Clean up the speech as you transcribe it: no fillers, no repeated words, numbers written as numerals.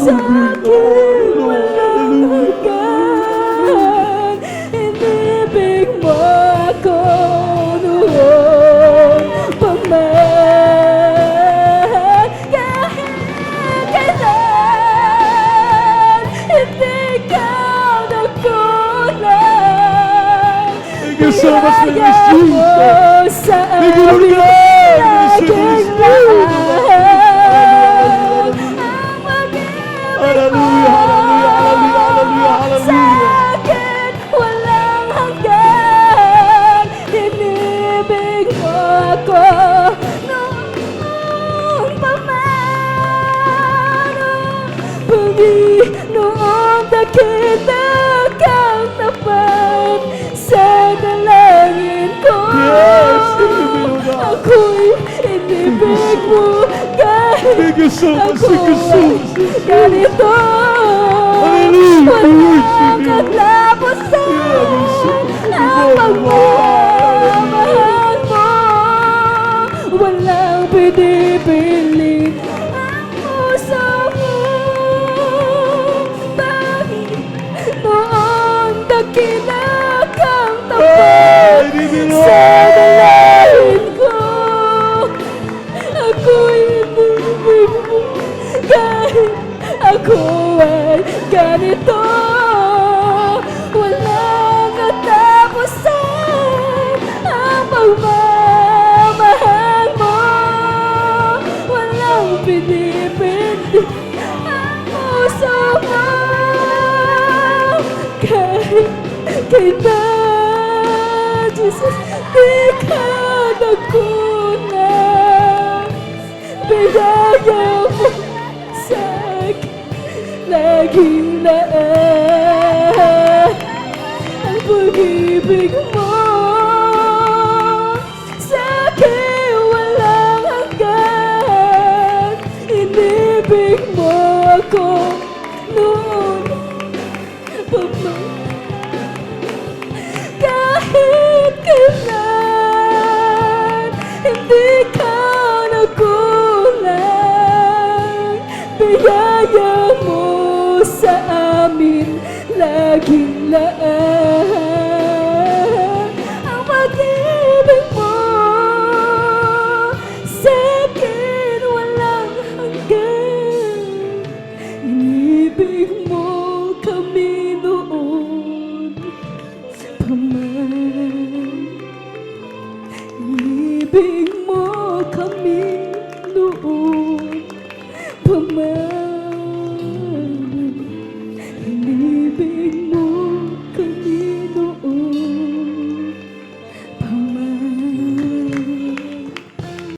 sa akin walang hanggan. Inibig mo ako noon pa man. Kahit kailan hindi ka nagkulang. Thank you so much, my Biyaya Jesus. mo sa Thank you, Lord amin God. laging lahat. Ang pag-ibig mo Hallelujah, hallelujah, hallelujah, hallelujah, sa hallelujah. akin walang hanggan. Inibig mo ako noon pa man. Panginoon, nakita kang tapat sa dalangin ko. Yes, thank you, Lord God. Ako'y inibig mo kahit Thank you so much, thank you so much. ganito. Hallelujah, we worship Walang you. katapusan ang pagmamahal mo. Walang pinipilit ang puso mo. Bakit noon dakila kang tapat sa dalangin ko? Ako'y inibig mo kahit ako ay ganito. Walang katapusan ang pagmamahal mo. Walang pinipindi ang puso mo. Kahit kailan, Jesus, di ka nagkulang. Biyaya mo sa akin laging lahat. Ang pag-ibig mo sa akin walang hanggan. Inibig mo ako noon pa man. Kahit kailan hindi ka nagkulang. Biyaya mo sa amin laging lahat. Ang pag-ibig mo sa akin walang hanggan. Inibig mo kami noon pa man. Inibig mo kami noon pa man.